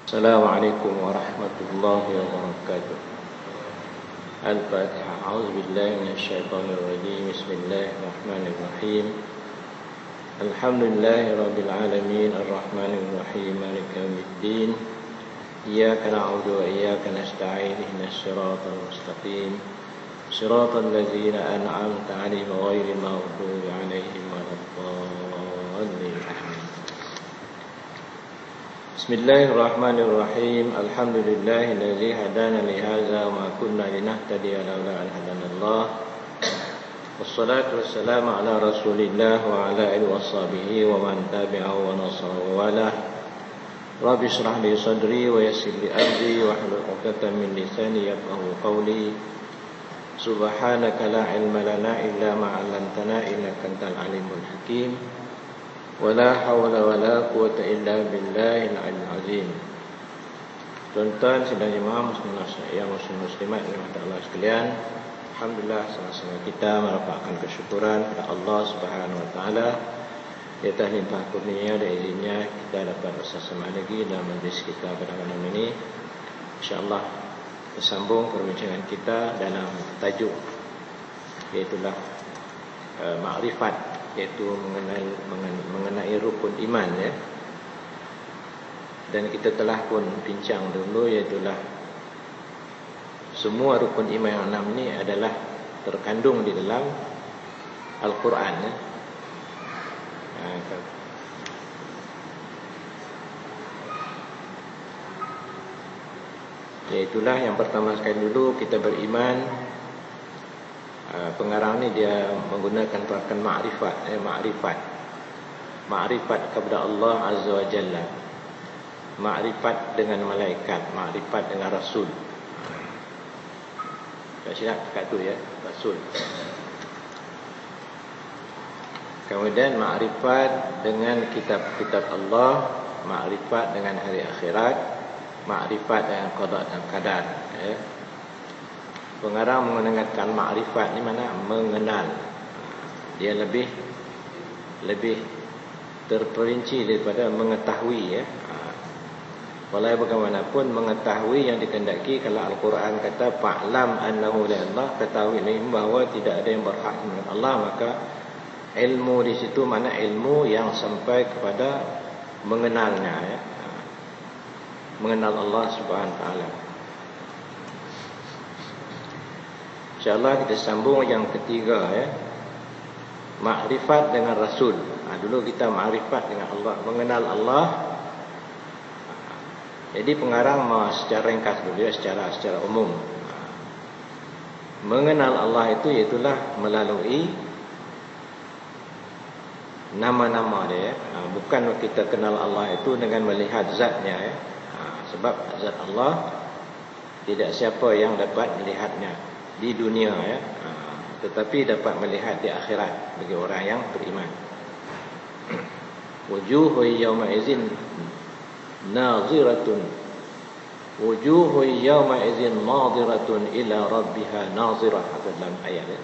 Assalamualaikum warahmatullahi wabarakatuh. Al-Fatihah. A'udzubillahi minasyaitonirrajim. Bismillahirrahmanirrahim. Alhamdulillahirabbil alamin arrahmanir rahim maliki yaumiddin. Iyyaka na'budu wa iyyaka nasta'in ihdinas siratal mustaqim. Siratal ladzina an'amta 'alaihim ghairil maghdubi 'alaihim waladdallin. Bismillahirrahmanirrahim. Alhamdulillahilladzi hadana li hadza wa ma kunna linahtadiya laula an hadanallah. Wassalatu wassalamu ala Rasulillah wa ala alihi washabihi wa man tabi'ahu wa nasara wa wala. Rabbi shrah li sadri wa yassir li amri wa hlul 'uqdatam min lisani yafqahu qawli. Subhanaka la ilma lana illa ma 'allamtana innaka antal alimul hakim. Wala hawla wala quwwata illa billahil aliyyil azim. Tuan-tuan sidang jemaah muslimat rahmat Allah sekalian, alhamdulillah sama-sama kita merapatkan kesyukuran kepada Allah Subhanahu wa taala di atas limpah kurnia dan izinnya kita dapat bersama lagi dalam majlis kita pada malam ini. Insyaallah bersambung perbincangan kita dalam tajuk iaitu ma'rifat, iaitu mengenai rukun iman ya. Dan kita telah pun bincang dulu, iaitulah semua rukun iman yang 6 ni adalah terkandung di dalam Al-Quran ya. Iaitulah yang pertama sekali dulu kita beriman. Pengarang ni dia menggunakan perkataan ma'rifat kepada Allah Azza wa Jalla, ma'rifat dengan malaikat, ma'rifat dengan Rasul. Tak silap kat tu ya, Rasul. Kemudian ma'rifat dengan kitab-kitab Allah, ma'rifat dengan hari akhirat, ma'rifat dengan qada dan qadar ya. Pengarang menggunakan ma'rifat ni mana mengenal. Dia lebih terperinci daripada mengetahui ya. Walau bagaimanapun mengetahui yang dikehendaki, kalau Al-Quran kata fa'lam annahu la ilaha, ketahui ni bahawa tidak ada yang berhak dengan Allah, maka ilmu di situ mana ilmu yang sampai kepada mengenalnya ya. Mengenal Allah Subhanahu wa taala. InsyaAllah kita sambung yang ketiga ya, ma'rifat dengan Rasul. Dulu kita ma'rifat dengan Allah, mengenal Allah. Jadi pengarang secara ringkas dulu ya, secara umum. Mengenal Allah itu iaitulah melalui nama-nama dia ya. Bukan kita kenal Allah itu dengan melihat zatnya ya. Sebab zat Allah tidak siapa yang dapat melihatnya di dunia ya, tetapi dapat melihat di akhirat bagi orang yang beriman. Wujuhu yawma izin naziratun, wujuhu yawma izin nadiratun ila rabbiha nazirah, dalam ayat ya.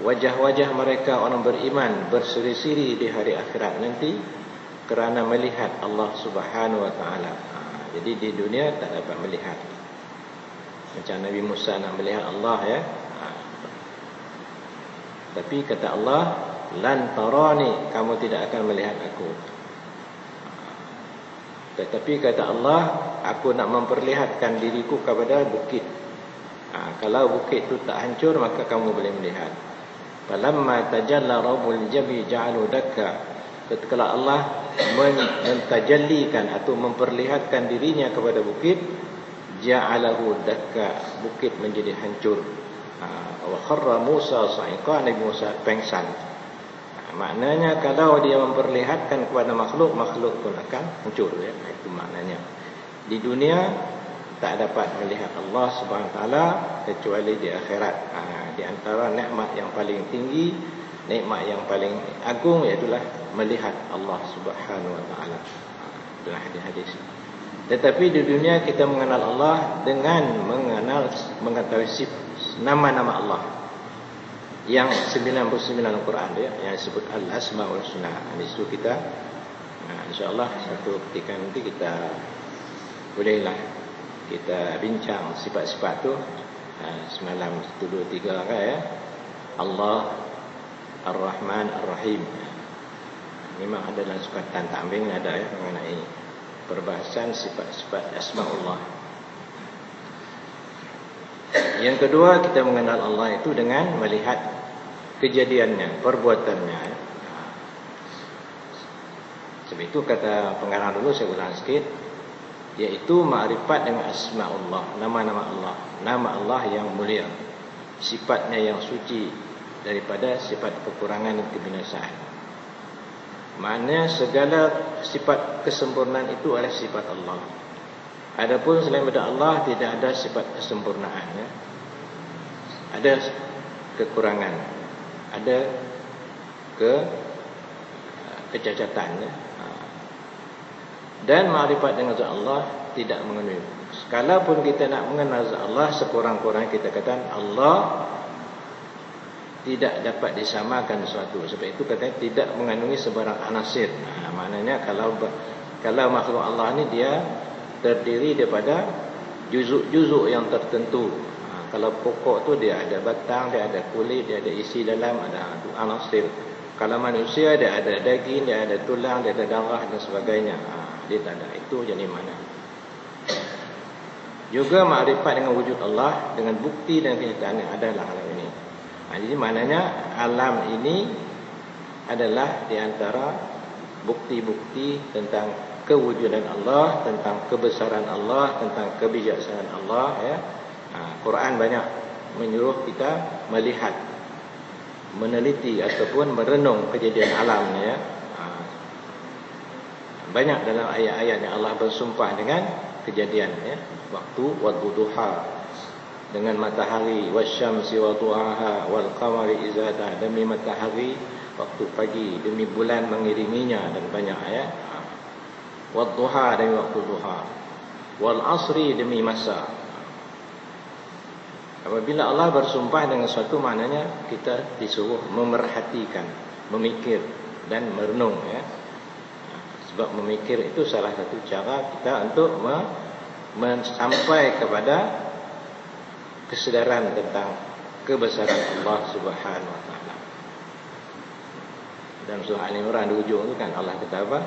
Wajah-wajah mereka orang beriman berseri-seri di hari akhirat nanti kerana melihat Allah Subhanahu wa taala. Jadi di dunia tak dapat melihat. Macam Nabi Musa nak melihat Allah ya. Tapi kata Allah, lan tarani, kamu tidak akan melihat aku. Tetapi kata Allah, aku nak memperlihatkan diriku kepada bukit. Kalau bukit itu tak hancur, maka kamu boleh melihat. Falamma tajalla rabbul jabi ja'alu dakka. Ketika Allah mentajallikan atau memperlihatkan dirinya kepada bukit, ja'alahu dakka, bukit menjadi hancur. Wa kharra Musa sa'iqa, Nabi Musa pengsan. Maknanya kalau dia memperlihatkan kepada makhluk pun akan hancur ya. Itu maknanya. Di dunia tak dapat melihat Allah Subhanahu wa taala kecuali di akhirat. Di antara nikmat yang paling tinggi, nikmat yang paling agung iaitulah melihat Allah Subhanahu wa taala. Itulah hadis. Tetapi di dunia kita mengenal Allah dengan mengetahui nama-nama Allah yang 99 Al-Quran dia, yang disebut Al-Asmaul Husna. Di situ kita insya-Allah satu ketika nanti kita bolehlah kita bincang sifat-sifat tu. Semalam 1, 2, 3 kan ya. Allah Ar-Rahman Ar-Rahim. Memang ada dalam sukatan ta'mim ada ya mengenai perbahasan sifat-sifat asma-ullah. Yang kedua, kita mengenal Allah itu dengan melihat kejadiannya, perbuatannya. Sebab itu kata pengarang dulu, saya ulang sikit, yaitu ma'rifat dengan asma-ullah, nama-nama Allah, nama Allah yang mulia, sifatnya yang suci daripada sifat kekurangan dan kebinasaan. Maknanya segala sifat kesempurnaan itu adalah sifat Allah. Adapun selain daripada Allah tidak ada sifat kesempurnaan ya. Ada kekurangan, ada kecacatan ya. Dan ma'rifat dengan zat Allah tidak mengandung. Sekalipun kita nak mengenal zat Allah, sekurang-kurangnya kita katakan Allah tidak dapat disamakan sesuatu. Sebab itu katanya tidak mengandungi sebarang anasir. Maknanya kalau makhluk Allah ni dia terdiri daripada juzuk-juzuk yang tertentu. Kalau pokok tu dia ada batang, dia ada kulit, dia ada isi dalam, ada anasir. Kalau manusia dia ada daging, dia ada tulang, dia ada darah dan sebagainya. Dia tak ada. Itu jadi mana. Juga makrifat dengan wujud Allah, dengan bukti dan kenyataan yang ada dalam alam ini. Jadi maknanya alam ini adalah di antara bukti-bukti tentang kewujudan Allah, tentang kebesaran Allah, tentang kebijaksanaan Allah ya. Quran banyak menyuruh kita melihat, meneliti ataupun merenung kejadian alam ya. Banyak dalam ayat-ayat yang Allah bersumpah dengan kejadian ya. Waktu wadduha, dengan matahari, wasyamsi wadduhaha wal qamari idza talaha, demi matahari waktu pagi, demi bulan mengiriminya, dan banyak ayat. Wadduha demi waktu duha, wal asri demi masa. Apabila Allah bersumpah dengan suatu, maknanya kita disuruh memerhatikan, memikir dan merenung ya. Sebab memikir itu salah satu cara kita untuk sampai kepada kesedaran tentang kebesaran Allah Subhanahu wa taala. Dalam surah Al-Imran di ujung itu kan Allah kata apa?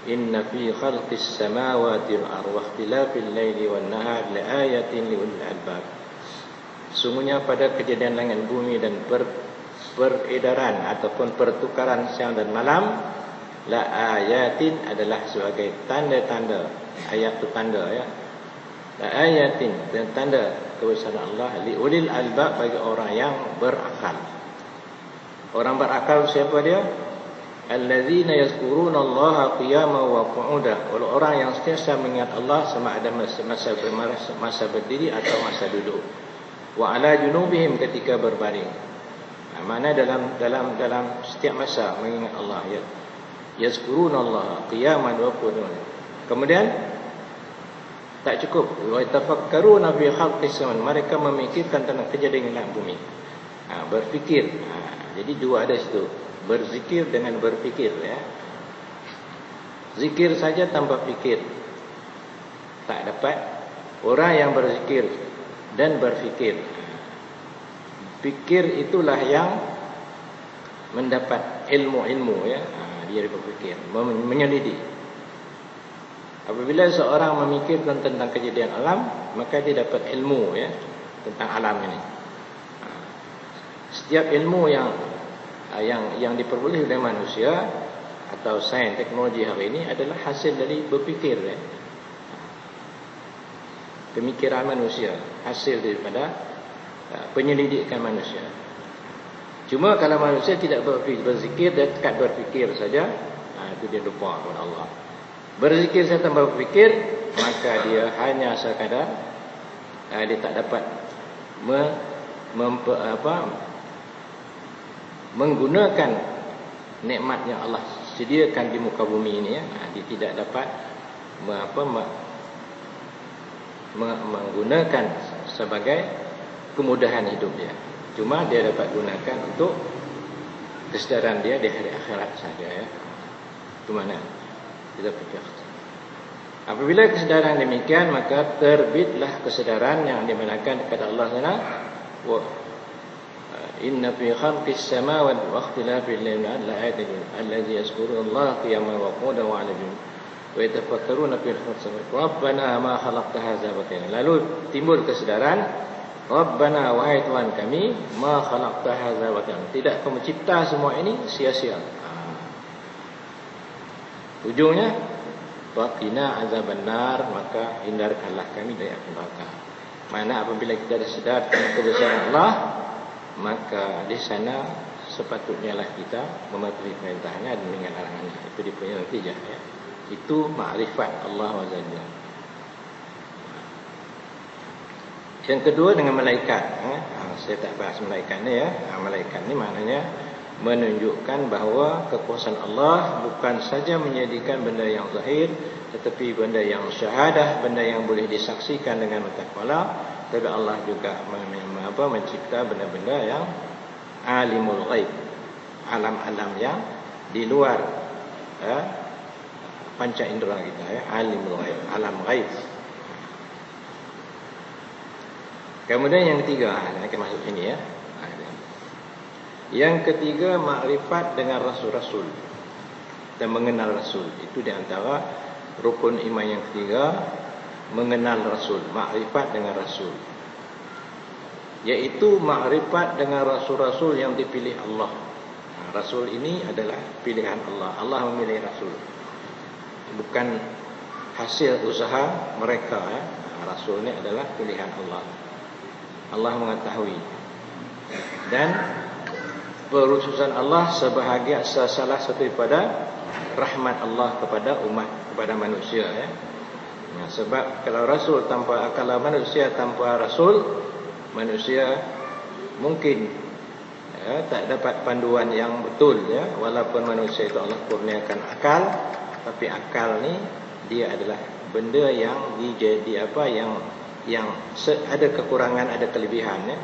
Inna fi khalqis samawati wal ardi wa ikhtilafil laili wan nahari laayatin liulil albab. Sungguhnya pada kejadian langit bumi dan peredaran ataupun pertukaran siang dan malam, la ayatin adalah sebagai tanda-tanda. Ayat itu tanda ya. La ayatin, dan tanda kebesaran Allah liulil albab, bagi orang yang berakal. Orang berakal siapa dia? Allazina yazkuruna Allaha qiyaman wa qu'udan. Orang yang sentiasa mengingat Allah sama ada masa berdiri atau masa duduk. Wa ala junubihim, ketika berbaring. Mana dalam setiap masa mengingat Allah ya. Yazkuruna Allaha qiyaman wa qu'udan. Kemudian tak cukup, wa tafakkaruna fi khalqis samawati, mereka memikirkan tentang kejadian langit bumi. Berfikir. Jadi dua ada situ, berzikir dengan berfikir ya. Zikir saja tanpa fikir tak dapat. Orang yang berzikir dan berfikir, fikir itulah yang mendapat ilmu-ilmu ya. Dia berfikir, menyelidik. Apabila seorang memikirkan tentang kejadian alam, maka dia dapat ilmu ya tentang alam ini. Setiap ilmu yang diperoleh oleh manusia atau sains teknologi hari ini adalah hasil dari berfikir ya. Pemikiran manusia, hasil daripada penyelidikan manusia. Cuma kalau manusia tidak berzikir, dia dekat berfikir saja, itu dia lupa kepada Allah. Berzikir serta berfikir, maka dia hanya sekadar dia tak dapat menggunakan nikmat yang Allah sediakan di muka bumi ini ya. Dia tidak dapat menggunakan sebagai kemudahan hidup dia. Cuma dia dapat gunakan untuk kesedaran dia di hari akhirat saja ya. Itu mana kita fikir. Apabila kesedaran demikian, maka terbitlah kesedaran yang dimanakan kepada Allah Taala. Wa inna fi khalqis samawati wa ikhtilafil laili wan nahari allazi yazkuruna Allah qiyaman wa qu'udan wa 'ala junub wa yatafakkaruna fil khalqi rabbana ma khalaqta hadza batila. Lalu timbul kesedaran, Rabbana, wahai Tuhan kami, ma khalaqta hadza batila. Tidak kau mencipta semua ini sia-sia. Ujungnya waqina azabannar, maka hindarkanlah kami dari api neraka. Mana apabila kita dah sedar tentang kebesaran Allah, maka di sana sepatutnya lah kita mematuhi perintahnya dan meninggalkan larangannya. Itu dipunyai natijah, ya. Itu ma'rifat Allah wa Jalla. Yang kedua dengan malaikat, saya tak bahas malaikat ni, ya. Malaikat ni maknanya menunjukkan bahawa kekuasaan Allah bukan saja menjadikan benda yang zahir, tetapi benda yang syahadah, benda yang boleh disaksikan dengan mata kepala. Tapi Allah juga mencipta benda-benda yang alimul ghaib, alam-alam yang di luar panca indera kita, ya. Alimul ghaib, alam ghaib. Kemudian yang ketiga, nak masuk sini, ya. Yang ketiga, makrifat dengan rasul-rasul dan mengenal rasul. Itu di antara rukun iman yang ketiga, mengenal rasul, makrifat dengan rasul. Yaitu makrifat dengan rasul-rasul yang dipilih Allah. Rasul ini adalah pilihan Allah. Allah memilih rasul, bukan hasil usaha mereka, ya. Rasul ini adalah pilihan Allah. Allah mengetahui. Dan perutusan Allah sebahagian salah satu daripada rahmat Allah kepada umat, kepada manusia, ya. Sebab kalau manusia tanpa rasul, manusia mungkin, ya, tak dapat panduan yang betul, ya. Walaupun manusia itu Allah kurniakan akal, tapi akal ni dia adalah benda yang yang ada kekurangan, ada kelebihan, ya.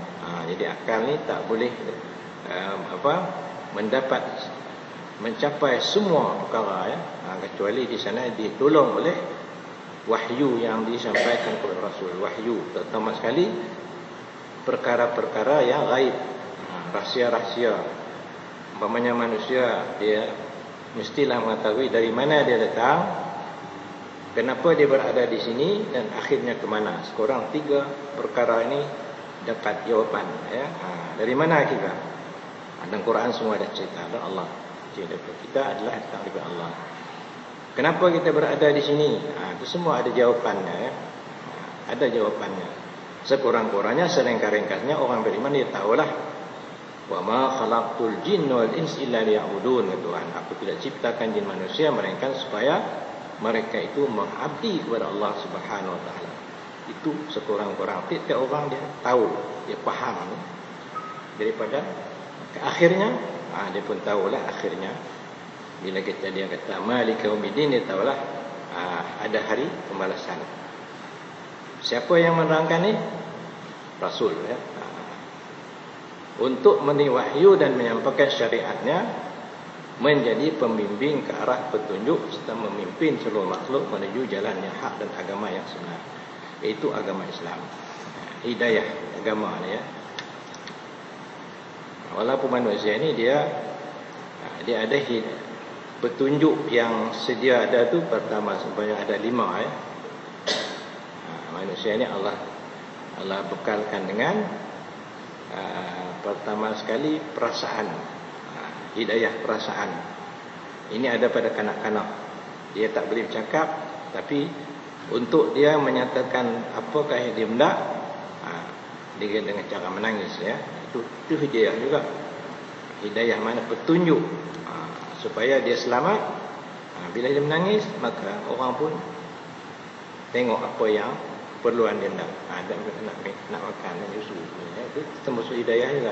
Jadi akal ni tak boleh mencapai semua perkara, ya. Kecuali di sana ditolong oleh wahyu yang disampaikan kepada Rasul. Wahyu terutama sekali perkara-perkara yang gaib, rahsia-rahsia. Umpamanya manusia, dia mestilah mengetahui dari mana dia datang, kenapa dia berada di sini, dan akhirnya ke mana. Sekurang 3 perkara ini dapat jawapan, ya. Dari mana kita? Dan Quran semua ada cerita, ada Allah. Cerita kita adalah datang dari Allah. Kenapa kita berada di sini? Itu semua ada jawapannya, ya. Ada jawapannya. Sekurang-kurangnya, selengkap-ringkasnya orang beriman dia tahulah. Wa ma khalaqtul jinna wal insa illa liya'budun, Tuhan. Aku tidak ciptakan jin manusia melainkan supaya mereka itu mengabdi kepada Allah Subhanahu wa taala. Itu sekurang-kurang tiap orang dia tahu, dia faham, ya. Daripada akhirnya, dia pun tahulah akhirnya. Bila dia kata Malika Yaumiddin, dia tahulah ada hari pembalasan. Siapa yang menerangkan ni? Rasul, ya. Untuk memberi wahyu dan menyampaikan syariatnya, menjadi pembimbing ke arah petunjuk serta memimpin seluruh makhluk menuju jalan yang hak dan agama yang sebenar, iaitu agama Islam. Hidayah agama ni, ya. Walaupun manusia ni dia ada petunjuk yang sedia ada tu, pertama sebanyak ada 5, ya. Manusia ni Allah bekalkan dengan pertama sekali perasaan, hidayah perasaan. Ini ada pada kanak-kanak. Dia tak boleh bercakap, tapi untuk dia menyatakan apakah yang dia hendak, dia dengan cara menangis, ya. Itu hidayah juga. Hidayah mana? Petunjuk, supaya dia selamat. Bila dia menangis, maka orang pun tengok apa yang perluan dia nak makan dan susu. Itu termasuk hidayah juga.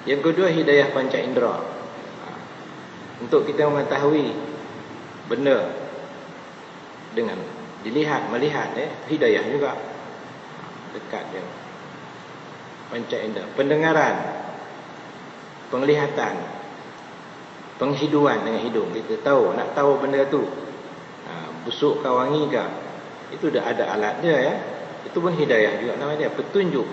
Yang kedua, hidayah panca indera. Untuk kita mengetahui benda dengan dilihat, melihat, hidayah juga. Dekat dia. Panca indera, pendengaran, penglihatan, penghiduan dengan hidung. Kita tahu, nak tahu benda tu busuk ke wangi ke, Itu dah ada alat dia ya. Itu pun hidayah juga nama dia, petunjuk.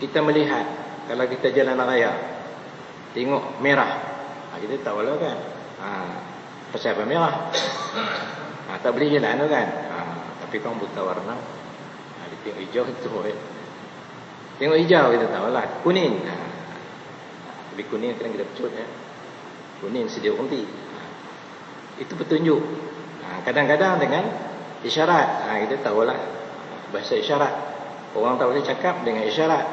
Kita melihat, kalau kita jalan raya tengok merah, kita tahu lah kan, pasal apa merah, tak boleh jalan tu kan. Tapi kamu buta warna, dia tengok hijau itu, tengok hijau kita tahu lah, kuning, tapi kuning kadang kita pecut ya, kuning sedia berhenti. Itu petunjuk. Kadang-kadang dengan isyarat, kita tahulah bahasa isyarat. Orang tak boleh cakap dengan isyarat.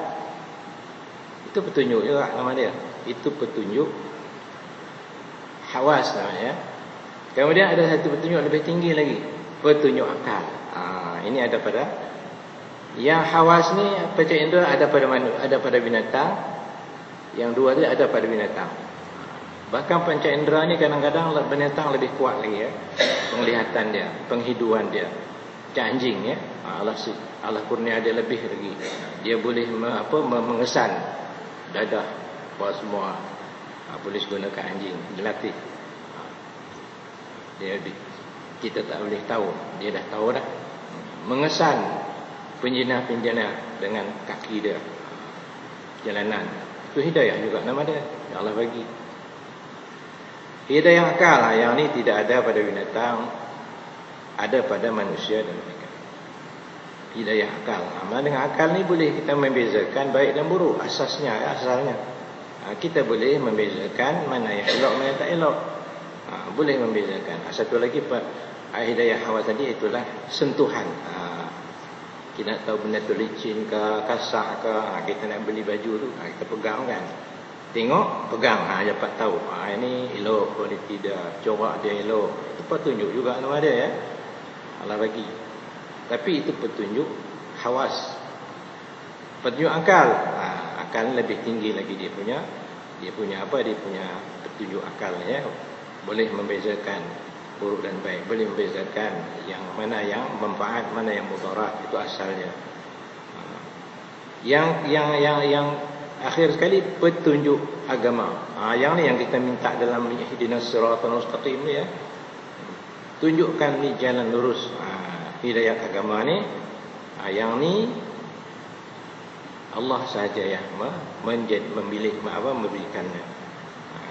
Itu petunjuk juga nama dia. Itu petunjuk hawas namanya. Kemudian ada satu petunjuk lebih tinggi lagi, petunjuk akal. Ini ada pada yang hawas ni, panca indera ada pada ada pada binatang. Yang dua dia ada pada binatang. Bahkan panca indera ni kadang-kadang binatang lebih kuat lagi ya. Penglihatan dia, penghiduan dia. Macam anjing ya. Allah kurnia dia lebih lagi. Dia boleh mengesan dadah apa semua. Boleh gunakan anjing, dilatih. Kita tak boleh tahu, dia dah tahu dah. Mengesan penjina-penjina dengan kaki dia. Jalanan. Itu hidayah juga nama dia. Yang Allah bagi. Hidayah akal yang ni tidak ada pada binatang, ada pada manusia dan mereka. Hidayah akal. Dengan akal ni boleh kita membezakan baik dan buruk. Asalnya. Kita boleh membezakan mana yang elok, mana yang tak elok. Boleh membezakan. Satu lagi hidayah hawa tadi itulah sentuhan. Kita nak tahu benda tu licin ke, kasar ke, kita nak beli baju tu, kita pegang kan. Tengok, pegang, dapat tahu. Ini elok, kualiti dia, corak dia elok. Itu petunjuk juga nama dia ya. Allah bagi. Tapi itu petunjuk hawas. Petunjuk akal. Akal lebih tinggi lagi dia punya petunjuk akal ya. Boleh membezakan buruk dan baik. Boleh membezakan yang mana yang manfaat, mana yang mudarat. Itu asalnya. Yang akhir sekali petunjuk agama. Yang ni yang kita minta dalam ihdinas siratal mustaqim ni ya. Tunjukkan ni jalan lurus. Hidayah agama ni. Yang ni Allah sahaja yang memberikannya.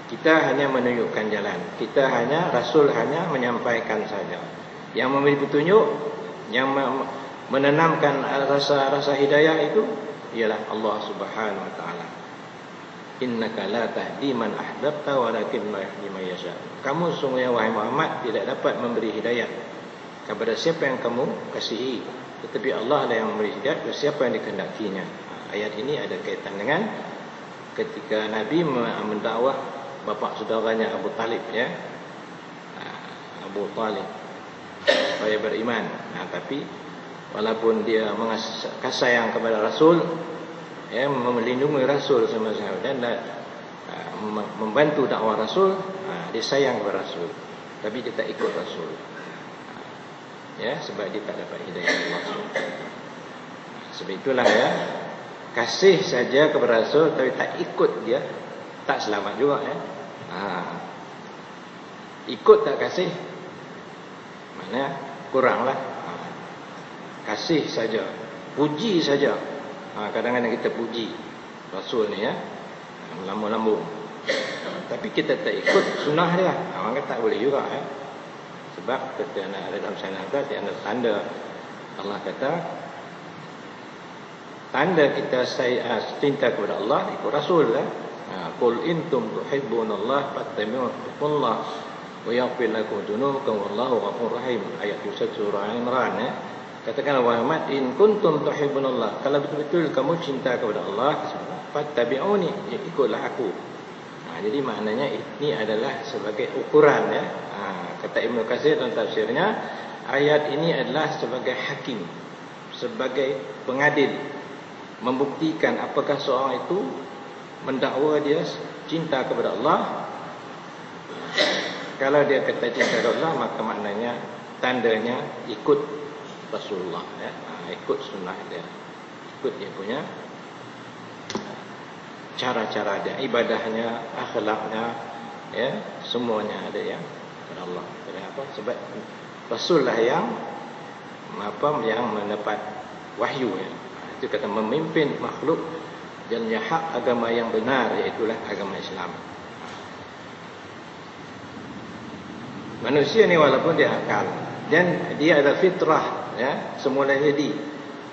Kita hanya menunjukkan jalan. Rasul hanya menyampaikan saja. Yang memberi petunjuk, yang menanamkan rasa hidayah itu ialah Allah Subhanahu wa taala. Innaka la tahdi man ahbabta walakin la yahdi man yasha. Kamu sungguhnya wahai Muhammad tidak dapat memberi hidayah kepada siapa yang kamu kasihi, tetapi Allah lah yang memberi hidayah kepada siapa yang dikehendakinya. Ayat ini ada kaitan dengan ketika Nabi mendakwah bapa saudaranya Abu Talib ya. Abu Talib supaya beriman. Tapi walaupun dia kasih sayang kepada Rasul, ya, melindungi Rasul sama-sama dan membantu dakwah Rasul, dia sayang kepada Rasul, tapi dia tak ikut Rasul, ya, sebab dia tak dapat hidayah Allah. Sebab itulah ya, kasih saja kepada Rasul tapi tak ikut dia, tak selamat juga ya. Ikut tak kasih, mana kuranglah. Kasih saja, puji saja. Kadang-kadang kita puji Rasul ni ya, lambung-lambung. Tapi kita tak ikut sunnah dia, orang kata tak boleh juga ya. Sebab kita nak ada dalam sana dia ada tanda. Allah kata tanda kita cinta kepada Allah ikut Rasul lah. Qul intum tuhibbunallah fattabi'unillah wa yaghfir lakum dzunubakum wallahu ghafurur rahim. Ayat 1 surah Al-Imran ya. Katakanlah wahai Muhammad, in kuntum tuhibbunallah, kalau betul-betul kamu cinta kepada Allah, fattabi'uni, ikutlah aku. Jadi maknanya ini adalah sebagai ukuran ya. Kata Ibnu Katsir dalam tafsirnya, ayat ini adalah sebagai hakim, sebagai pengadil, membuktikan apakah seorang itu mendakwa dia cinta kepada Allah. Kalau dia kata cinta kepada Allah, maka maknanya tandanya ikut Rasulullah ya. Ikut sunnah dia, ikut dia punya cara-cara dia, ibadahnya, akhlaknya ya, semuanya ada yang kepada Allah. Kenapa? Sebab Rasul lah yang mendapat wahyu ya. Itu kata memimpin makhluk dan hak agama yang benar, iaitulah agama Islam. Manusia ni walaupun dia akal dan dia ada fitrah ya, semula jadi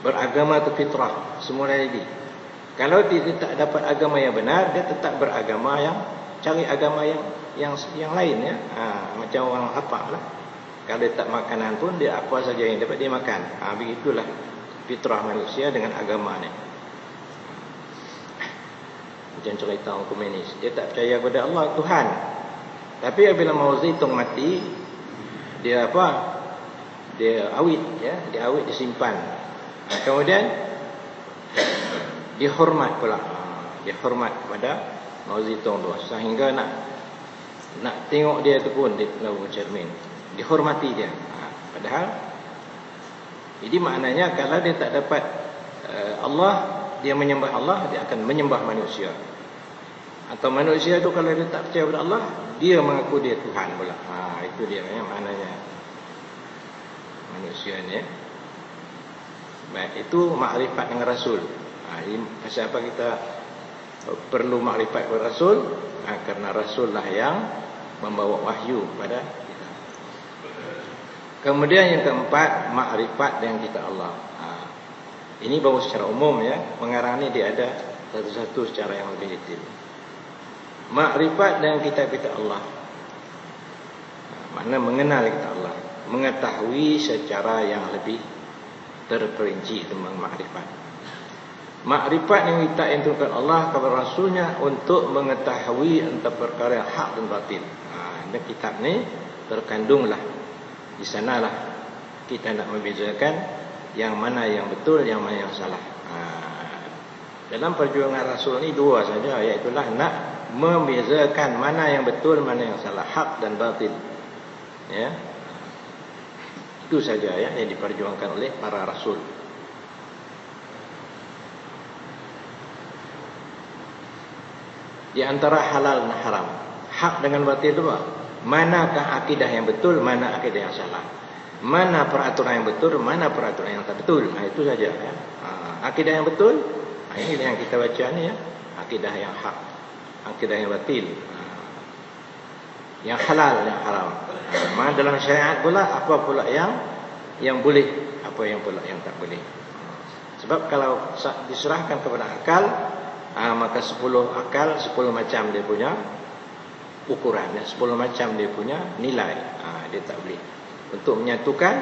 beragama itu fitrah, semula jadi. Kalau dia tak dapat agama yang benar, dia tetap beragama yang cari agama yang lain ya. Macam orang lapar lah. Kalau dia tak makanan pun dia apa saja yang dapat dia makan. Begitulah fitrah manusia dengan agama ni. Macam cerita orang komunis, dia tak percaya kepada Allah Tuhan. Tapi apabila Mao Zedong mati, dia apa? Dia awit ya, dia awit disimpan. Kemudian dihormat pula. Dihormat kepada Mao Zedong tu sehingga nak tengok dia tu pun di dalam cermin. Dihormati dia. Padahal jadi maknanya kalau dia tak dapat Allah, dia menyembah Allah, dia akan menyembah manusia. Atau manusia tu kalau dia tak percaya kepada Allah, dia mengaku dia Tuhan pula. Itu dia ya, maknanya manusia ni. Baik, itu makrifat dengan Rasul. Pasal apa kita perlu makrifat kepada Rasul? Karena Rasul lah yang membawa wahyu kepada kita. Kemudian yang keempat, makrifat dengan kita Allah. Ini baru secara umum ya. Mengarang ni dia ada satu-satu secara yang lebih detail. Makrifat dengan kita Allah. Makna mengenal kita Allah, mengetahui secara yang lebih terperinci tentang makrifat. Makrifat yang kita intukan Allah kepada Rasulnya untuk mengetahui antara perkara yang hak dan batil. Dan kitab ni terkandunglah di sanalah kita nak membezakan yang mana yang betul, yang mana yang salah. Dalam perjuangan Rasul ni dua saja, iaitu nak membezakan mana yang betul, mana yang salah, hak dan batil. Ya. Itu saja ya yang diperjuangkan oleh para rasul. Di antara halal dan haram, hak dengan batil itu apa? Manakah akidah yang betul, mana akidah yang salah? Mana peraturan yang betul, mana peraturan yang tak betul? Itu saja ya. Akidah yang betul, ini yang kita baca ni ya. Akidah yang hak, akidah yang batil, yang halal, yang haram. Mana dalam syariat pula apa pula yang boleh, apa yang pula yang tak boleh. Sebab kalau diserahkan kepada akal, maka 10 akal 10 macam dia punya ukuran, 10 macam dia punya nilai. Dia tak boleh. Untuk menyatukan,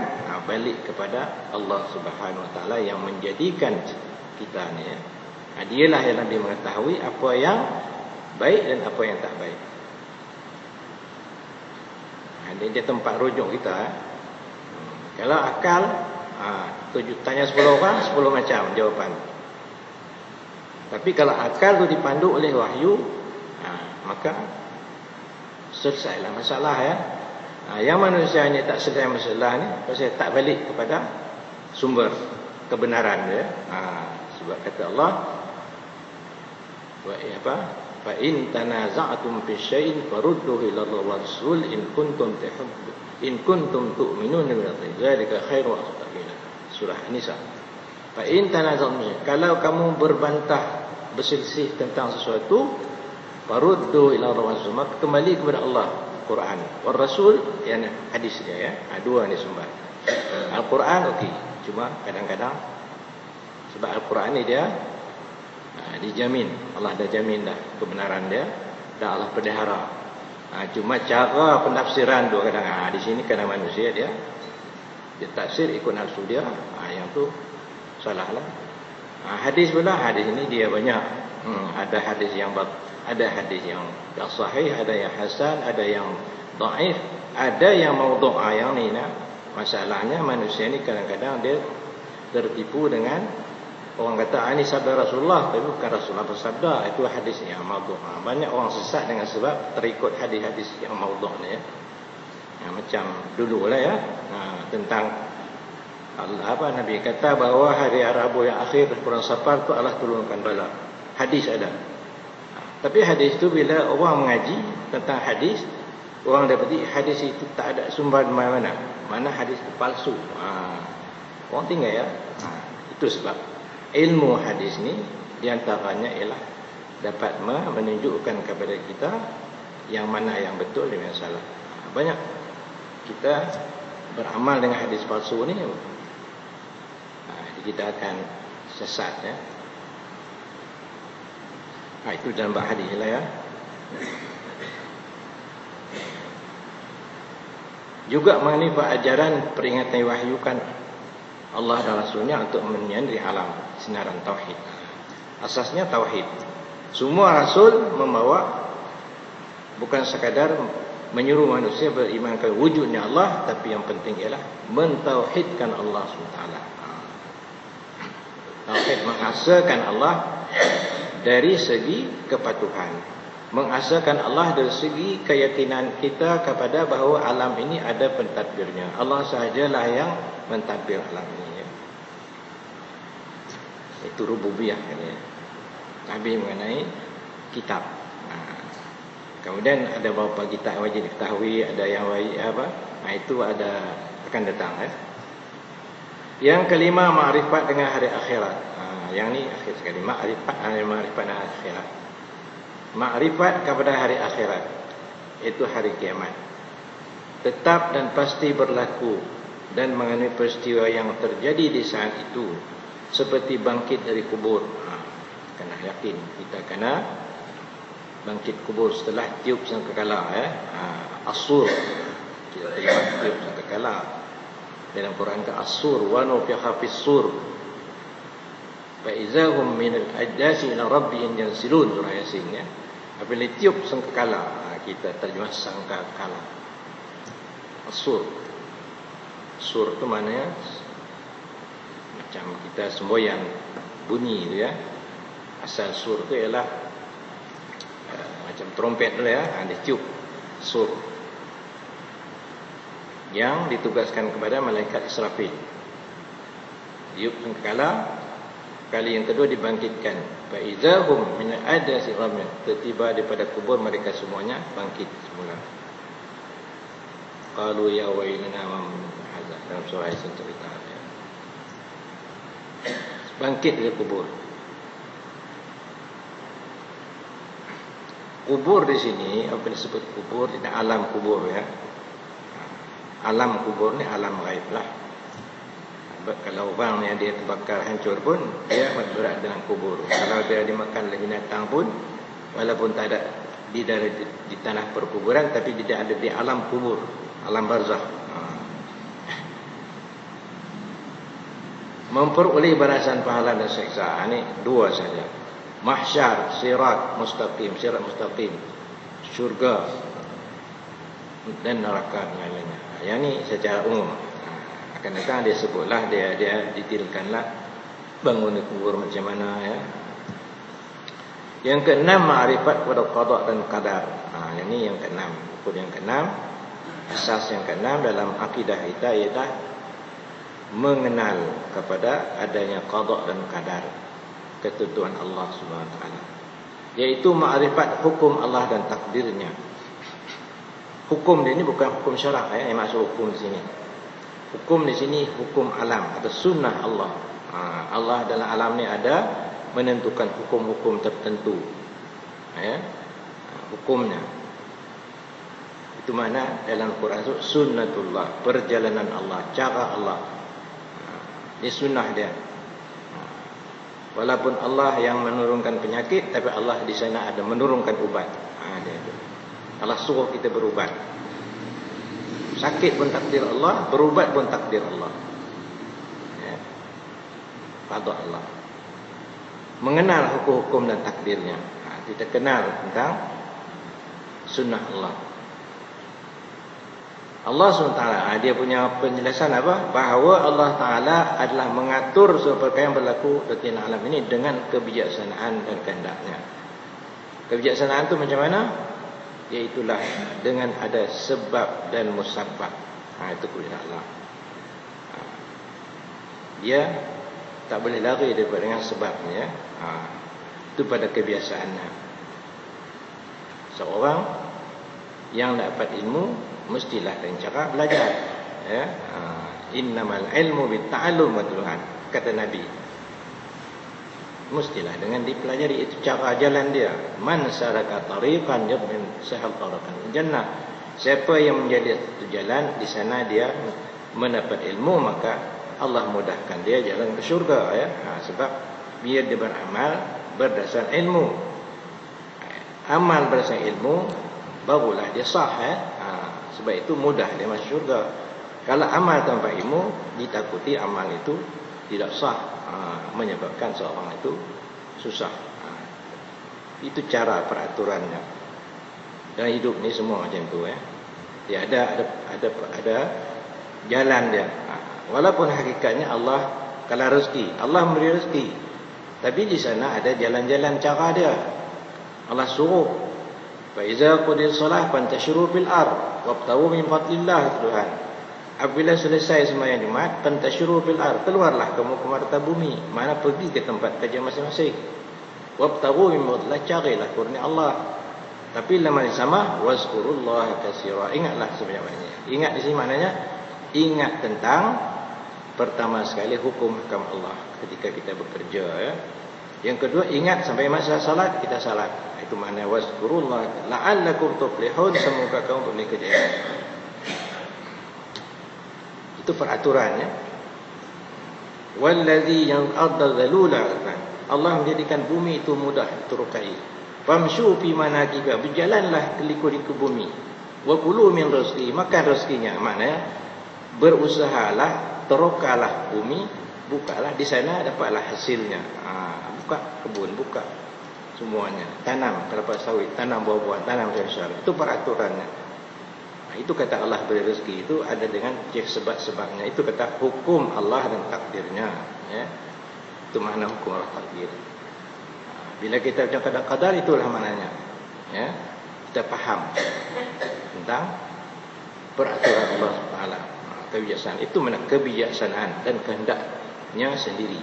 balik kepada Allah Subhanahu Wa Taala yang menjadikan kita ni ya. Dialah yang lebih mengetahui apa yang baik dan apa yang tak baik. Dia tempat rujuk kita. Kalau akal, tanya 10 orang, 10 macam jawapan. Tapi kalau akal tu dipandu oleh wahyu, maka selesailah masalah ya. Yang manusia ni tak selesai masalah ni, pasal tak balik kepada sumber kebenaran dia. Sebab kata Allah, fa in tanaza'tum fi syai'in farudduhu ila Allah wa rasul in kuntum tu'minuna billahi dzalika khairu wa afdal. Surah An-Nisa. Fa in tanaza'tum, kalau kamu berbantah berselisih tentang sesuatu, farudduhu ila Allah wa rasul, maka kembali kepada Allah, Quran, wa rasul yang hadis dia ya. Dua ni sumber. Al-Quran okey, cuma kadang-kadang sebab Al-Quran ni dia dijamin, Allah dah jamin dah kebenaran dia, dah Allah pelihara. Cuma cara penafsiran tu kadang di sini kadang manusia dia tafsir ikut nafsu dia, yang tu salah lah. Hadis pula, hadis ini dia banyak. Ada hadis yang sahih, ada yang hasan, ada yang dhaif, ada yang maudhu'. Yang ni masalahnya manusia ni kadang-kadang dia tertipu dengan orang kata ini sabda Rasulullah, tapi bukan Rasulullah bersabda, itu hadis yang maudhu'. Banyak orang sesat dengan sebab terikut hadis-hadis yang maudhu' ni ya. Macam dulu lah ya, tentang Nabi kata bahawa hari Rabu yang akhir bulan Safar tu Allah turunkan bala. Hadis ada. Tapi hadis tu bila orang mengaji tentang hadis, orang dapati hadis itu tak ada sumber di mana-mana. mana hadis itu palsu. Orang tinggal ya. Itu sebab ilmu hadis ni diantaranya ialah dapat menunjukkan kepada kita yang mana yang betul dan yang salah. Banyak kita beramal dengan hadis palsu ni, kita akan sesat ya. Itu dalam bab hadis lah ya. Juga mengenai ajaran peringatan wahyukan Allah dan Rasulnya untuk menyinari alam sinaran tauhid. Asasnya tauhid. Semua Rasul membawa bukan sekadar menyuruh manusia beriman kepada wujudnya Allah, tapi yang penting ialah mentauhidkan Allah SWT. Tauhid mengasakan Allah dari segi kepatuhan, mengasakan Allah dari segi keyakinan kita kepada bahawa alam ini ada pentadbirnya. Allah sahajalah yang mentadbir alam ini ya. Itu rububiyah ya. Habis mengenai kitab. Kemudian ada beberapa kitab yang wajib diketahui, ada yang wajib apa? Itu ada akan datang ya. Yang kelima, makrifat dengan hari akhirat. Yang ni akhir sekali, makrifat dengan akhirat. Makrifat kepada hari akhirat, itu hari kiamat. Tetap dan pasti berlaku dan mengenai peristiwa yang terjadi di saat itu, seperti bangkit dari kubur. Kena yakin, kita kena bangkit kubur setelah tiup sangkakala ya. As-sur, kita telah tiup sangkakala. Dalam Quran ke as-sur wa nufiha fis-sur fa izahum min al-ajdasi ila rabbihim yansilun, surah Yasin ya. Apabila tiup sangkakala, kita terjemah sangkakala. As-sur. Sur itu maknanya macam kita semboyan bunyi itu ya. Asal sur itu ialah macam trompet tu ya, ditiup sur yang ditugaskan kepada malaikat Israfil. Tiup sangkakala, kali yang kedua dibangkitkan. Fa izahum min adasi rabbihim, tiba daripada kubur mereka semuanya bangkit semula. Qalu ya wailana ma hadza, dalam surah Yasin cerita ya. Bangkit dari kubur. Kubur di sini apa disebut kubur, tidak alam kubur ya. Alam kubur ni alam gaib lah. Kalau orang yang dia terbakar hancur pun, dia berada dalam kubur. Kalau dia dimakan oleh binatang pun, walaupun tak ada di tanah perkuburan, tapi dia ada di alam kubur, alam barzakh. Memperoleh balasan pahala dan siksa ini dua saja. Mahsyar, sirat mustaqim, syurga dan neraka yang lainnya. Yang ini secara umum. Akan datang dia sebutlah, dia detailkanlah bangun kubur macam mana ya. Yang keenam, ma'rifat kepada qada dan qadar. Yang ini yang keenam. Rukun yang keenam, asas yang keenam dalam akidah kita ialah mengenal kepada adanya qada dan qadar, ketentuan Allah Subhanahu Wa Taala, yaitu ma'rifat hukum Allah dan takdirnya. Hukum di ini bukan hukum syarak ya, yang maksud hukum di sini. Hukum di sini hukum alam atau sunnah Allah. Allah dalam alam ni ada menentukan hukum-hukum tertentu. Ya. Hukumnya. Itu mana dalam Quran itu sunnatullah, perjalanan Allah, cara Allah. Ini sunnah dia. Walaupun Allah yang menurunkan penyakit, tapi Allah di sana ada menurunkan ubat. Dia itu. Allah suruh kita berubat. Sakit pun takdir Allah, berubat pun takdir Allah. Ya. Qada Allah. Mengenal hukum-hukum dan takdirnya. Kita kenal tentang sunnah Allah. Allah SWT, dia punya penjelasan apa? Bahawa Allah Ta'ala adalah mengatur seperti yang berlaku di alam ini dengan kebijaksanaan dan kehendaknya. Kebijaksanaan itu macam mana? Iaitulah dengan ada sebab dan musabab. Itu kebijaksanaan Allah. Dia tak boleh lari daripada dengan sebabnya. Itu pada kebiasaannya. Seorang yang dapat ilmu mestilah dengan cara belajar Ya, innamal ilmu bitta'allum wa Tuhan, kata Nabi. Mestilah dengan dipelajari, itu cara jalan dia. Man saraka tariqan yabmin sahal tariqan jannah. Siapa yang menjadi satu jalan, di sana dia mendapat ilmu, maka Allah mudahkan dia jalan ke syurga, ya. Sebab biar dia beramal berdasar ilmu. Amal berdasar ilmu barulah dia sah, ya. Sebab itu mudah dia masuk syurga. Kalau amal tanpa ilmu, ditakuti amal itu tidak sah, menyebabkan seorang itu susah. Itu cara peraturannya. Dan hidup ni semua macam tu, ya. Dia ada jalan dia. Walaupun hakikatnya Allah kalau rezeki, Allah memberi rezeki, tapi di sana ada jalan-jalan cara dia. Allah suruh, fa iza qudiyas shalah fantashiru fil ard wabtaghu min fadlillah, Tuhan. Apabila selesai sembahyang Jumat, fantashiru fil ard, keluarlah kamu ke marta bumi, mana pergi ke tempat kerja masing-masing. Wabtaghu min fadlillah, carilah kurnia Allah. Tapi lama sama wazkurullaha katsira, ingatlah sebanyak-banyaknya. Ingat di sini maknanya ingat tentang pertama sekali hukum-hukum Allah ketika kita bekerja, ya. Yang kedua, ingat sampai masa salat kita salat. Itu makna wazkurullah la'allakum tuflihun, semoga kamu boleh kejayaan. Itu peraturannya. Wallazi yanqadda dzalula, Allah menjadikan bumi itu mudah terukai. Famshu fi manakibah, berjalanlah ke liku-liku bumi. Wa kulu min rizqi, makan rezekinya. Maknanya berusahalah, terokalah bumi, bukalah di sana dapatlah hasilnya. Buka kebun, buka semuanya, tanam kelapa sawit, tanam buah-buahan, tanam sayur-sayuran. Itu peraturannya. Itu kata Allah beri rezeki itu ada dengan sebab-sebabnya. Itu kata hukum Allah dan takdirnya, ya. Itu makna hukum Allah takdir. Bila kita baca qadar, itulah maknanya, ya. Kita faham tentang peraturan Allah Taala, kebijaksanaan. Itu mana kebijaksanaan dan kehendaknya sendiri.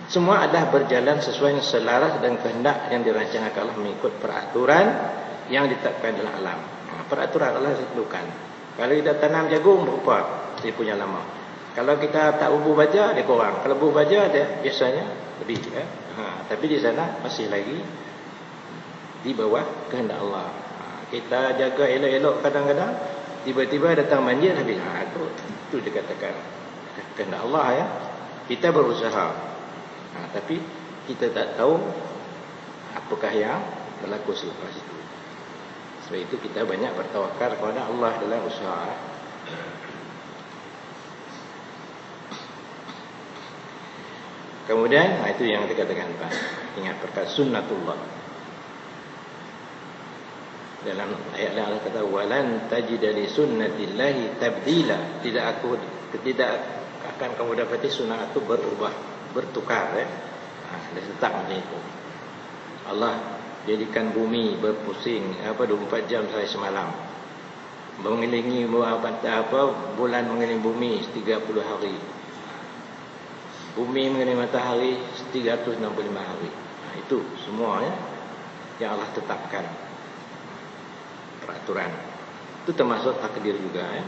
Semua adalah berjalan sesuai selaras dan kehendak yang dirancangkan Allah mengikut peraturan yang ditetapkan dalam alam. Peraturan Allah ditentukan. Kalau kita tanam jagung berapa, dia punya lama. Kalau kita tak bubuh baja, dia kurang. Kalau bubuh baja, dia biasanya lebih, ya. Tapi di sana masih lagi di bawah kehendak Allah. Kita jaga elok-elok, kadang-kadang tiba-tiba datang banjir habis. Itu dikatakan kehendak Allah, ya. Kita berusaha, tapi kita tak tahu apakah yang berlaku selepas itu. Sebab itu kita banyak bertawakal kepada Allah dalam usaha. Kemudian, itu yang dikatakan Pak. Ingat perkara sunnatullah. Dalam ayat yang Allah kata, walan tajida li sunnatillahi tabdila. Tidak akan kamu dapati sunnah itu berubah, bertukar, ya. Dia tetap macam itu. Allah jadikan bumi berpusing 24 jam sampai semalam. Mengelilingi bulan mengelilingi bumi 30 hari. Bumi mengelilingi matahari 365 hari. Itu semua, ya, yang Allah tetapkan. Peraturan. Itu termasuk takdir juga, ya.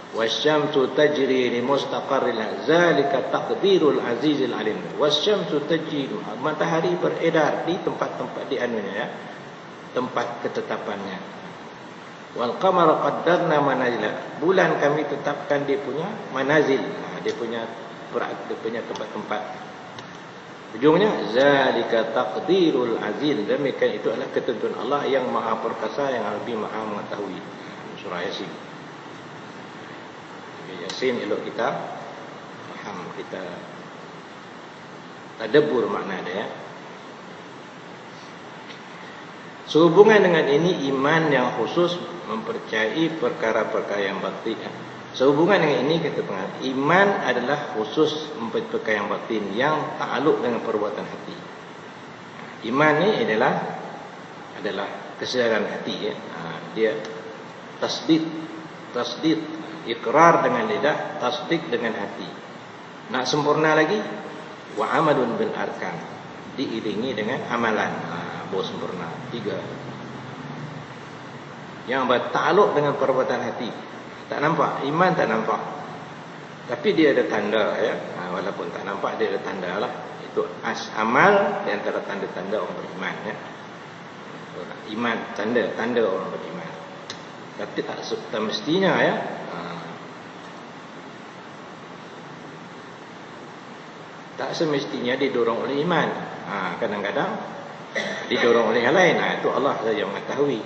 Wasyamsu tajri li mustaqarrin zalika taqdirul azizil alim. Wasyamsu tajri, matahari beredar di tempat-tempat di anunya, ya, tempat ketetapannya. Wal qamara qaddarna manazila, bulan kami tetapkan dia punya manazil, dia punya tempat-tempat. Ujungnya zalika taqdirul aziz, demikian itu adalah ketentuan Allah yang maha perkasa, yang lebih maha mengetahui. Surah Yasin. Yasin elok kita faham, kita tadabbur makna dia. Sehubungan dengan ini, iman yang khusus mempercayai perkara-perkara yang batin. Sehubungan dengan ini, kata pengarang, iman adalah khusus mempercayai perkara yang batin yang takluk dengan perbuatan hati. Iman ni adalah kesedaran hati, ya. Dia tasdid, ikrar dengan lidah, tasdik dengan hati. Nak sempurna lagi, wa amalun bil arkan, diiringi dengan amalan. Baru sempurna. 3. Yang bertakluk dengan perbuatan hati, Tak nampak, iman tak nampak. Tapi dia ada tanda ya. Walaupun tak nampak dia ada tanda lah. Itu amal di antara tanda-tanda orang beriman ya. Iman tanda orang beriman. Tapi tak mestinya ya. Tak semestinya didorong oleh iman. Kadang-kadang didorong oleh yang lain. Itu Allah saja yang mengetahui.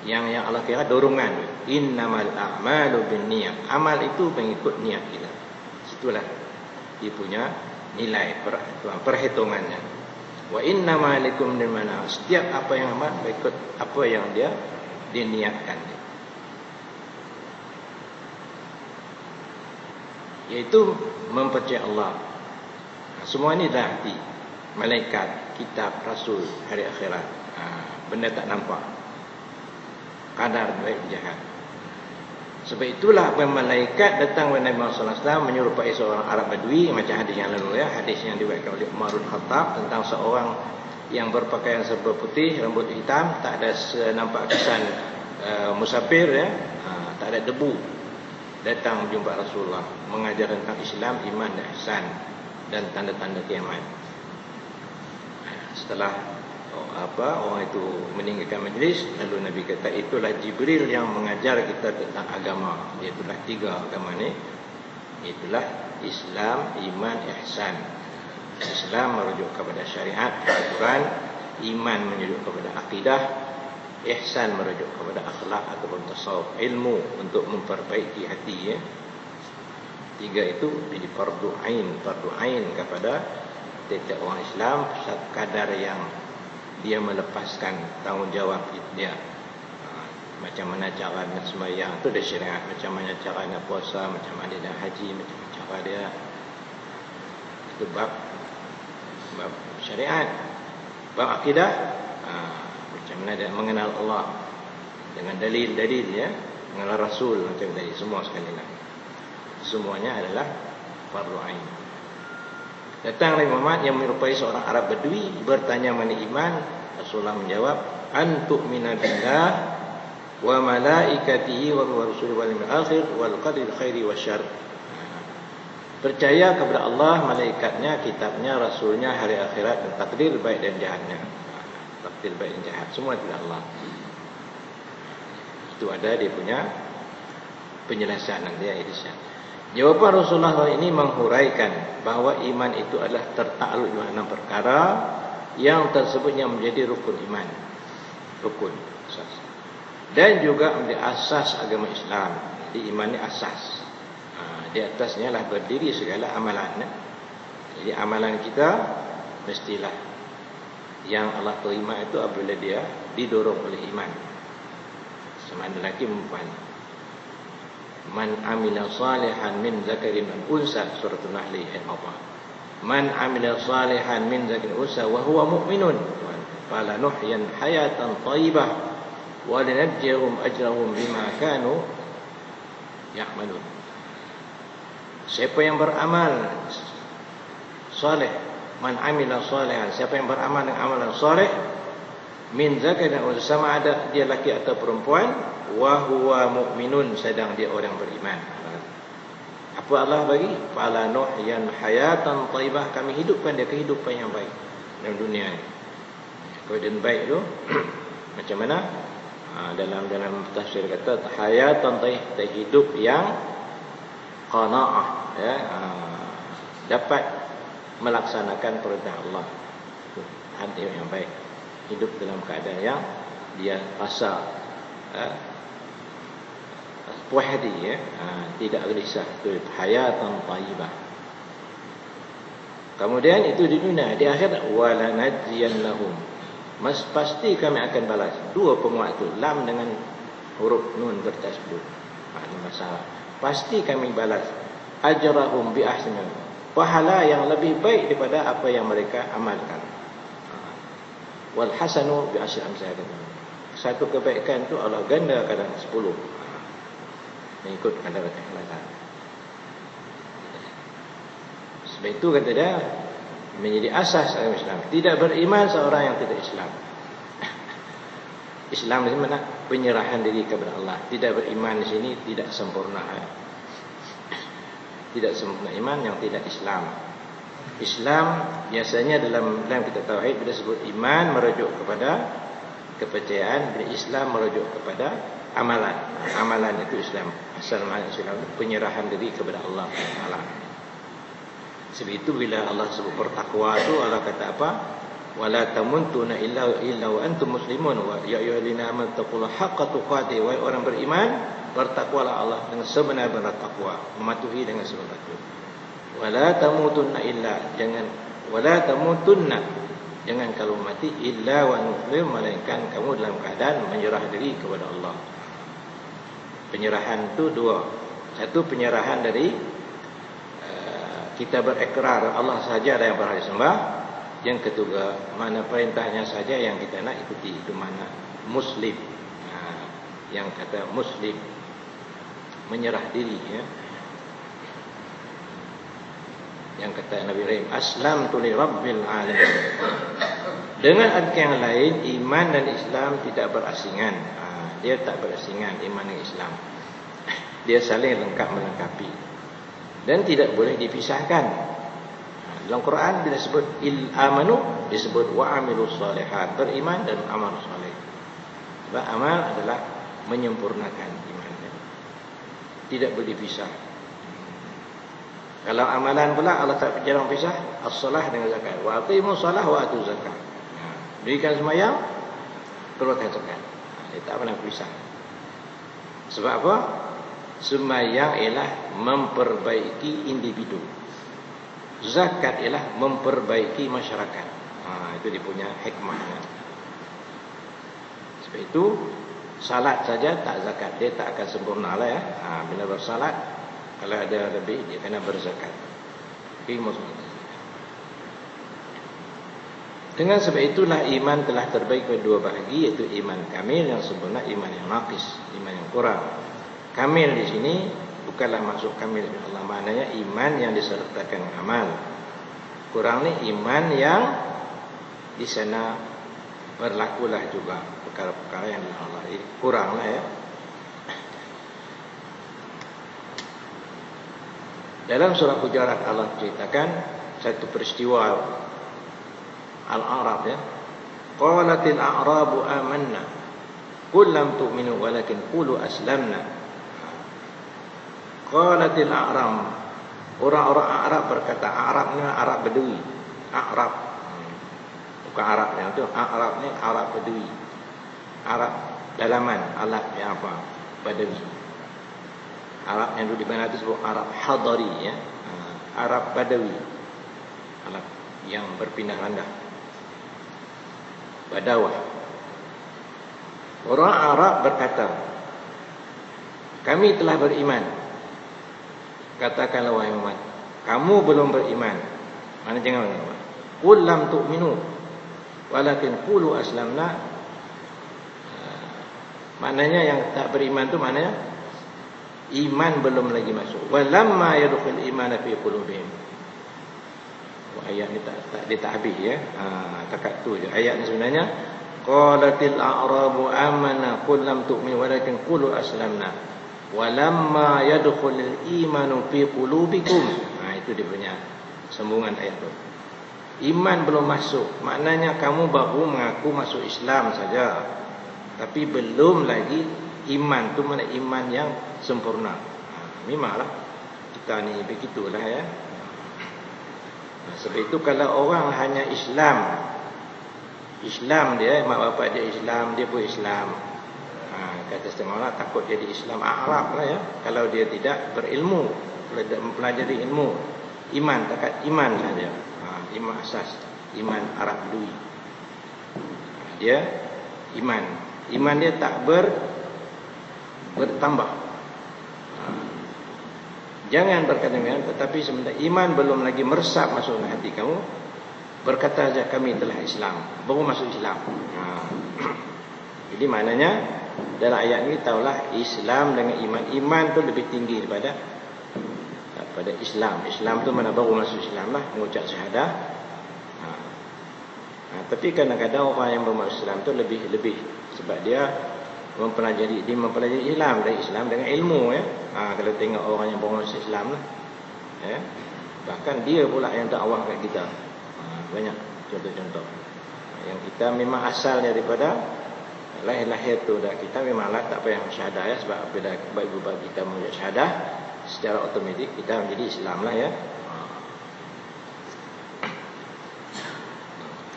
Yang Allah kira dorongan. Innamal a'malu binniyat. Amal itu mengikut niat kita. Situlah dia punya nilai perhitungannya. Wa innamal likum dimana. Setiap apa yang amal mengikut apa yang dia diniatkan. Yaitu mempercayai Allah. Semua ini dah arti. Malaikat, kitab, rasul, hari akhirat. Benda tak nampak. Kadar baik jahat. Sebab itulah malaikat datang kepada Nabi Muhammad SAW menyerupai seorang Arab Badui, macam hadis yang lalu ya, hadis yang diriwayatkan oleh Umar bin Khattab tentang seorang yang berpakaian serba putih, rambut hitam, tak ada nampak kesan musafir ya, tak ada debu. Datang berjumpa Rasulullah mengajar tentang Islam, iman dan ihsan dan tanda-tanda kiamat. Setelah orang itu meninggalkan majlis, lalu Nabi kata itulah Jibril yang mengajar kita tentang agama. Itulah 3 agama ni. Itulah Islam, iman, ihsan. Islam merujuk kepada syariat, peraturan, iman merujuk kepada akidah, ihsan merujuk kepada akhlak ataupun tasawuf, ilmu untuk memperbaiki hati ya. 3 itu jadi fardu ain kepada setiap orang Islam sekadar yang dia melepaskan tanggungjawab dia. Macam mana cara nak sembahyang tu dia syariat, macam mana cara nak puasa, macam mana dia haji, macam mana cara dia. Itu bab syariat. Bab akidah, macam mana dia mengenal Allah dengan dalil-dalil ya, mengenal Rasul macam tadi, semua sekali lah. Semuanya adalah fardu ain. Datang Nabi Muhammad yang menyerupai seorang Arab Badui, bertanya mengenai iman. Rasulullah menjawab, antu'mina billah wa malaikatihi wa rusulihi wal yawmil akhir wal qadril khairi wasyarr. Percaya kepada Allah, malaikatnya, kitabnya, rasulnya, hari akhirat dan takdir baik dan jahatnya. Takdir baik dan jahat semua dari Allah. Itu ada dia punya penjelasan nanti ya, jawaban Rasulullah ini menghuraikan bahawa iman itu adalah tertakluk dengan 6 perkara yang tersebutnya menjadi rukun iman. Rukun asas. Dan juga menjadi asas agama Islam. Jadi iman ini asas. Di atasnya lah berdiri segala amalan. Jadi amalan kita mestilah yang Allah terima itu apabila dia didorong oleh iman. Sama ada lelaki perempuan. Man amila salihan min zakarin dan unsa, surah An-Nahl ayat 4. Man amila salihan min zakarin unsa wa huwa mu'minun fala nuhyan hayatan thayyibah wa lanajzihum ajrahum bima kanu ya'malun. Siapa yang beramal saleh, man amila salihan, siapa yang beramal dengan amalan saleh min zakarin unsa, sama ada dia laki atau perempuan, wa huwa mu'minun, sedang dia orang beriman. Apa Allah bagi? Fala nuhyan hayatan thayyibah, kami hidupkan dia kehidupan yang baik dalam dunia ini. Kehidupan baik tu macam mana? Dalam tafsir kata hayatan thayyibah, hidup yang qanaah ya, dapat melaksanakan perintah Allah. Hati yang baik, hidup dalam keadaan yang dia rasa puas hati ya, tidak gelisah. Itu hayatan thayyibah. Kemudian itu di dunia, di akhirat wala najziyannahum, pasti kami akan balas. 2 penguat tu, lam dengan huruf nun bertasydid. Ini masalah. Pasti kami balas ajrahum bi ahsani, pahala yang lebih baik daripada apa yang mereka amalkan. Wal hasanu bi asyri amsalih. Satu kebaikan tu Allah ganda kadang 10. Mengikut kadar keikhlasan. Sebab itu kata dia menjadi asas agama Islam. Tidak beriman seorang yang tidak Islam. Islam di sini mana penyerahan diri kepada Allah. Tidak beriman di sini tidak sempurna. Tidak sempurna iman yang tidak Islam. Islam biasanya dalam kitab tauhid bila sebut iman merujuk kepada kepercayaan, bila Islam merujuk kepada amalan. Amalan itu Islam. Asal makna Islam penyerahan diri kepada Allah Taala. Sebab itu bila Allah sebut bertakwa itu Allah kata apa? Wala tamuntuna illa wa antum muslimun wa ya ayyuhallazina amanu taqullaha haqqa tuqatih. Wahai orang beriman, bertakwalah Allah dengan sebenar-benar takwa, mematuhi dengan sebenar-benar. Wala tamutunna jangan kalau mati illa wa muslim, melainkan kamu dalam keadaan menyerah diri kepada Allah. Penyerahan itu dua. Satu penyerahan dari kita berekrar Allah saja yang berhak disembah. Yang kedua, mana perintahnya saja yang kita nak ikuti. Itu mana muslim. Yang kata muslim menyerah diri ya. Yang kata Nabi Ibrahim, aslamtu li rabbil alamin. Dengan arti yang lain, iman dan Islam tidak berasingan. Dia tak berasingan, iman dan Islam. Dia saling lengkap melengkapi. Dan tidak boleh dipisahkan. Dalam Quran bila sebut amanu, disebut wa amilus solihat, beriman dan amal soleh. Sebab amal adalah menyempurnakan iman. Tidak boleh dipisah. Kalau amalan pula Allah tak jarang pisah, as-salah dengan zakat. Wa aqimus salah wa atuz zakat. Dirikan sembahyang, keluarkan zakat. Dia tak pernah pisah. Sebab apa? Sembahyang ialah memperbaiki individu. Zakat ialah memperbaiki masyarakat. Itu dia punya hikmahnya. Sebab itu salat saja tak zakat, dia tak akan sempurna lah ya. Bila bersalat, kalau ada lebih dia kena berzakat. Dengan sebab itulah iman telah terbagi kedua bahagi, iaitu iman kamil yang sempurna, iman yang naqis, iman yang kurang. Kamil di sini bukanlah maksud kamil Allah, maknanya iman yang disertakan amal. Kurang ni iman yang di sana berlakulah juga perkara-perkara yang Allah kuranglah ya. Dalam surah Hujurat Allah ceritakan satu peristiwa Al-A'raf ya. Qalatil a'rabu amanna qul lam tu'minu walakin qulu aslamna. Qalatil a'ram, orang-orang Arab berkata, Arab ni Arab Bedui. Arab bukan Arab yang tu, Arab ni Arab Bedui. Arab dalaman, Arab yang apa? Badawi. Arab yang dulu di mana itu sebut Arab Hadari ya. Arab Badawi. Arab yang berpindah landah. Badawah. Orang Arab berkata, kami telah beriman. Katakanlah wahai Muhammad, kamu belum beriman. Mana jangan beriman. Qul lam tu'minu walakin qulu aslamna. Maknanya yang tak beriman tu maknanya iman belum lagi masuk. Walamma yadkhul iman fi qulubihim. Ayat ni tak habis ya. Takat tu je. Ayat ni sebenarnya qalatil a'rabu amanna qul lam tu'minu walakin qulu aslamna. Walamma yadkhulul imanu fi qulubikum. Itu dia punya sambungan ayat tu. Iman belum masuk, maknanya kamu baru mengaku masuk Islam saja, tapi belum lagi iman tu mana iman yang sempurna. Memanglah kita ni begitulah ya. Sebab itu kalau orang hanya Islam dia, mak bapak dia Islam, dia pun Islam. Kata setengah orang takut jadi Islam Arab lah ya. Kalau dia tidak berilmu, mempelajari ilmu, iman, takat iman saja. Iman asas, iman Arab Bedui. Dia iman dia tak bertambah. Jangan berkata-kata, tetapi sebenarnya iman belum lagi meresap masuk ke hati kamu. Berkata saja kami telah Islam, baru masuk Islam. Jadi maknanya dalam ayat ini tahulah Islam dengan iman tu lebih tinggi daripada Islam. Islam tu mana baru masuk Islam lah, mengucap syahadah. Tapi kadang-kadang orang yang bermasuk Islam tu lebih Sebab dia mempelajari Islam, dari Islam dengan ilmu ya. Kalau tengok orang yang beragama Islam lah, ya. Bahkan dia pula yang dakwah kat kita. Banyak contoh-contoh. Yang kita memang asal daripada lahir tu dah, kita memanglah tak payah syahadah ya, sebab apabila ibu bapa kita mengucap syahadah, secara otomatik kita menjadi Islam lah ya.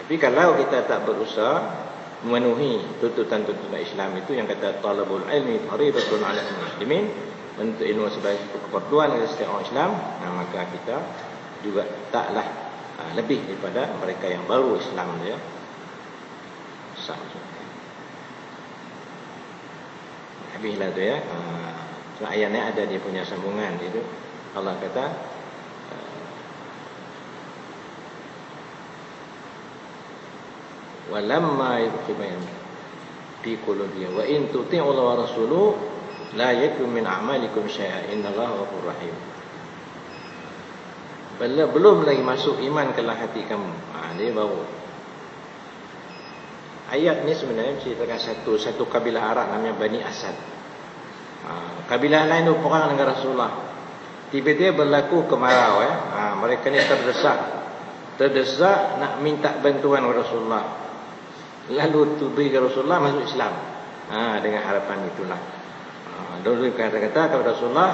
Tapi kalau kita tak berusaha memenuhi tuntutan-tuntutan Islam itu, yang kata talabul ilmi fardhatun 'alal muslimin, menuntut ilmu sebagai keperluan dari setiap orang Islam, maka kita juga taklah lebih daripada mereka yang baru Islam ya. Habislah tu ya. So, ayatnya ada dia punya sambungan itu. Allah kata walamma yudkhibain fi qulubihim wa in tuti'u Allah wa rasuluhu la yakum min a'malikum syai'a innallaha ghafurur rahim. Belum lagi masuk iman ke dalam hati kamu. Dia baru. Ayat ni sebenarnya menceritakan satu kabilah Arab namanya Bani Asad. Kabilah lain itu perang dengan Rasulullah. Tiba-tiba berlaku kemarau ya. Mereka ni terdesak nak minta bantuan Rasulullah. Lalu beri Rasulullah masuk Islam. Dengan harapan itulah. Dulu kata-kata kepada Rasulullah,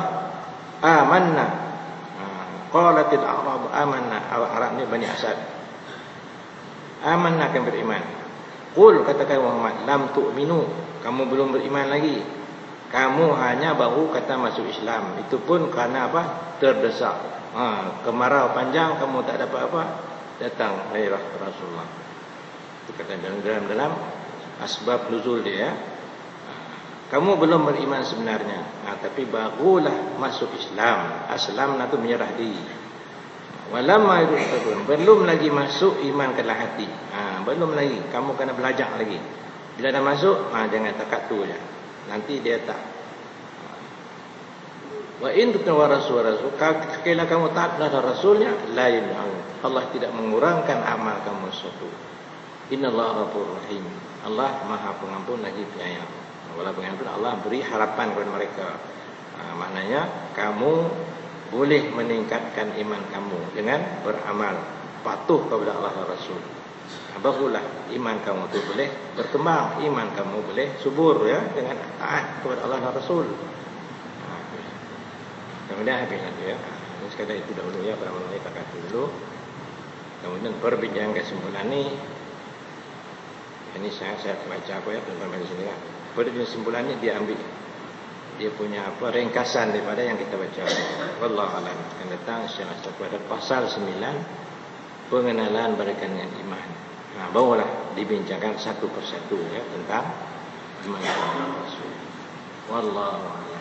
amanna. Qalatil a'rab amanna. Arab ni Bani Asad. Amanna, akan beriman. Qul, katakan Muhammad, lam tu'minu, kamu belum beriman lagi. Kamu hanya baru kata masuk Islam. Itu pun kerana apa? Terdesak. Kemarau panjang, kamu tak dapat apa? Datang daerah Rasulullah. Itu kata dalam asbab nuzul dia. Kamu belum beriman sebenarnya, tapi barulah masuk Islam. Aslamna tu menyerah diri. Walamma yudkhiluhum, belum lagi masuk iman ke dalam hati. Belum lagi, kamu kena belajar lagi. Bila dah masuk, jangan takat tu je. Nanti dia tak. Wa in tuti'u rasul, sekiranya kamu taatlah rasulnya, la yun'al. Allah tidak mengurangkan amal kamu sesuatu. Innallaha ghafurur rahim. Allah Maha Pengampun lagi Penyayang. Walaupun Allah beri harapan kepada mereka. Maknanya kamu boleh meningkatkan iman kamu dengan beramal patuh kepada Allah dan Rasul. Barulah iman kamu tu boleh berkembang, iman kamu boleh subur ya, dengan taat kepada Allah dan Rasul. Kemudian habis nanti ya. Sekadar itu dahulu ya, para ulama kita kata dulu. Kemudian perbincangan kesimpulan ni. Ini saya baca apa ya, tuan-tuan di sini kan. Pada kesimpulan ni dia ambil dia punya apa ringkasan daripada yang kita baca. Wallahu a'lam. Akan datang insya-Allah pada pasal 9 pengenalan berkaitan dengan iman. Barulah dibincangkan satu persatu ya tentang iman kepada Rasul. Wallahu a'lam.